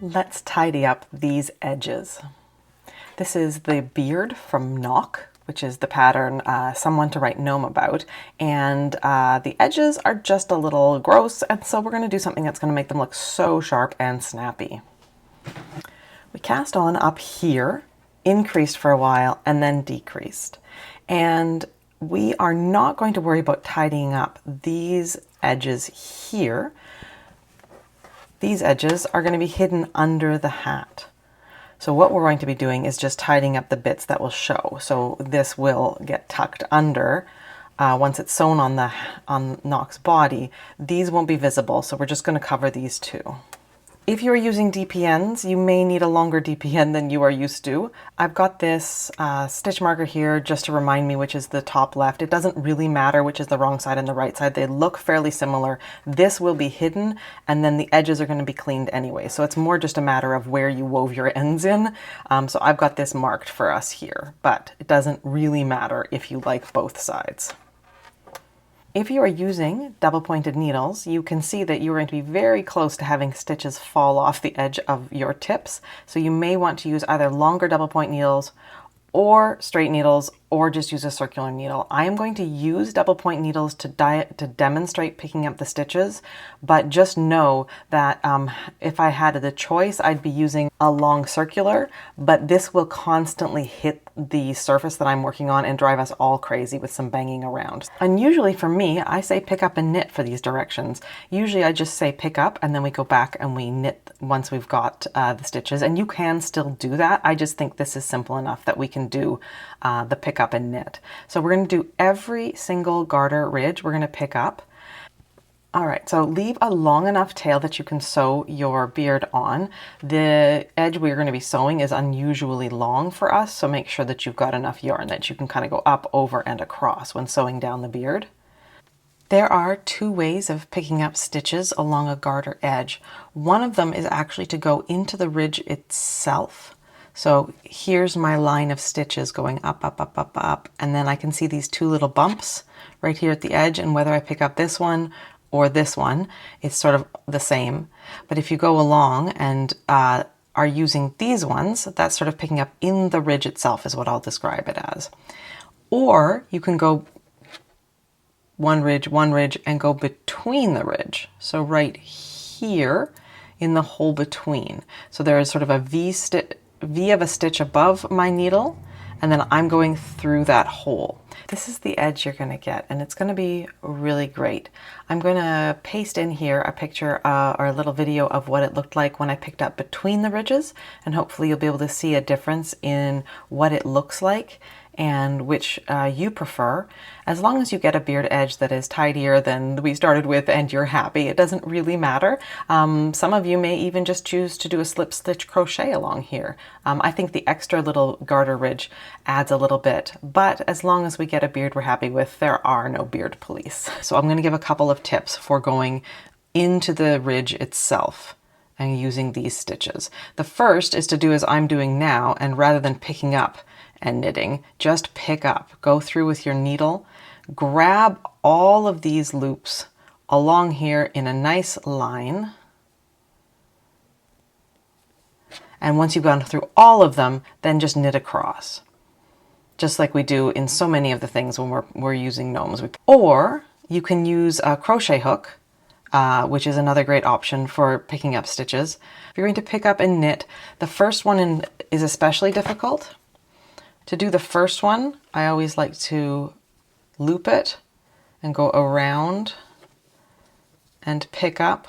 Let's tidy up these edges. This is the beard from Gnock, which is the pattern someone to write Gnome about, and the edges are just a little gross, and so we're going to do something that's going to make them look so sharp and snappy. We cast on up here, increased for a while, and then decreased. And we are not going to worry about tidying up these edges here. These edges are going to be hidden under the hat. So what we're going to be doing is just tidying up the bits that will show. So this will get tucked under once it's sewn on Gnock's body. These won't be visible, so we're just going to cover these two. If you are using DPNs, you may need a longer DPN than you are used to. I've got this stitch marker here just to remind me which is the top left. It doesn't really matter which is the wrong side and the right side. They look fairly similar. This will be hidden, and then the edges are going to be cleaned anyway. So it's more just a matter of where you wove your ends in. So I've got this marked for us here, but it doesn't really matter if you like both sides. If you are using double pointed needles, you can see that you're going to be very close to having stitches fall off the edge of your tips. So you may want to use either longer double point needles or straight needles, or just use a circular needle. I am going to use double point needles to demonstrate picking up the stitches, but just know that if I had the choice, I'd be using a long circular, but this will constantly hit the surface that I'm working on and drive us all crazy with some banging around. And usually for me, I say pick up and knit for these directions. Usually I just say pick up and then we go back and we knit once we've got the stitches, and you can still do that. I just think this is simple enough that we can do the pick up and knit. So we're going to do every single garter ridge we're going to pick up. All right, so leave a long enough tail that you can sew your beard on. The edge we're going to be sewing is unusually long for us, so make sure that you've got enough yarn that you can kind of go up, over, and across when sewing down the beard. There are two ways of picking up stitches along a garter edge. One of them is actually to go into the ridge itself. So here's my line of stitches going up, up, up, up, up, and then I can see these two little bumps right here at the edge, and whether I pick up this one or this one, it's sort of the same. But if you go along and are using these ones, that's sort of picking up in the ridge itself is what I'll describe it as. Or you can go one ridge, and go between the ridge. So right here in the hole between. So there is sort of a V of a stitch above my needle, and then I'm going through that hole. This is the edge you're going to get, and it's going to be really great. I'm going to paste in here a picture or a little video of what it looked like when I picked up between the ridges, and hopefully you'll be able to see a difference in what it looks like and which you prefer. As long as you get a beard edge that is tidier than we started with and you're happy, it doesn't really matter. Some of you may even just choose to do a slip stitch crochet along here. I think the extra little garter ridge adds a little bit, but as long as we get a beard we're happy with, there are no beard police. So I'm going to give a couple of tips for going into the ridge itself and using these stitches. The first is to do as I'm doing now, and rather than picking up and knitting, just pick up. Go through with your needle, grab all of these loops along here in a nice line. And once you've gone through all of them, then just knit across. Just like we do in so many of the things when we're using gnomes. Or you can use a crochet hook, which is another great option for picking up stitches. If you're going to pick up and knit, the first one is especially difficult. To do the first one, I always like to loop it and go around and pick up.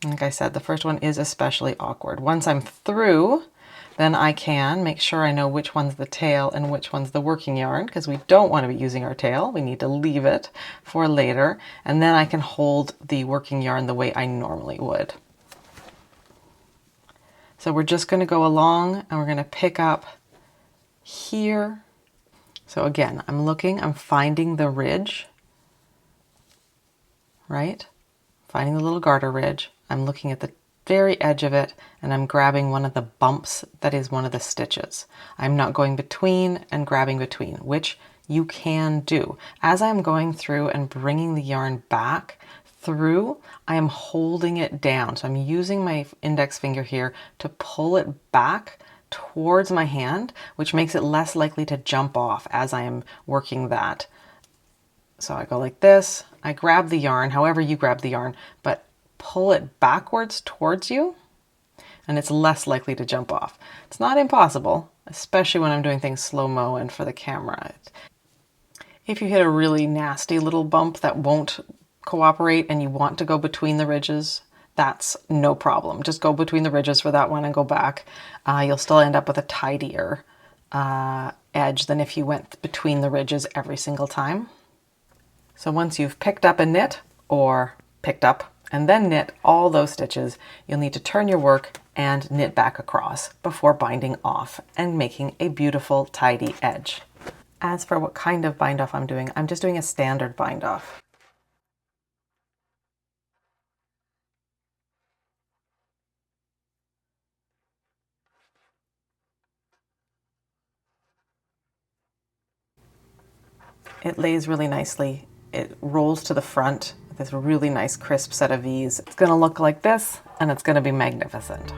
Like I said, the first one is especially awkward. Once I'm through, then I can make sure I know which one's the tail and which one's the working yarn, because we don't want to be using our tail. We need to leave it for later, and then I can hold the working yarn the way I normally would. So we're just going to go along and we're going to pick up here. So again, I'm finding the ridge, right? Finding the little garter ridge. I'm looking at the very edge of it, and I'm grabbing one of the bumps that is one of the stitches. I'm not going between and grabbing between, which you can do. As I'm going through and bringing the yarn back through, I am holding it down. So I'm using my index finger here to pull it back towards my hand, which makes it less likely to jump off as I am working that. So I go like this, I grab the yarn, however you grab the yarn, but pull it backwards towards you, and it's less likely to jump off. It's not impossible, especially when I'm doing things slow-mo and for the camera. If you hit a really nasty little bump that won't cooperate and you want to go between the ridges, that's no problem. Just go between the ridges for that one and go back. You'll still end up with a tidier edge than if you went between the ridges every single time. So once you've picked up a knit, or picked up and then knit all those stitches, you'll need to turn your work and knit back across before binding off and making a beautiful tidy edge. As for what kind of bind off I'm just doing a standard bind off. It lays really nicely. It rolls to the front with this really nice crisp set of V's. It's going to look like this, and it's going to be magnificent.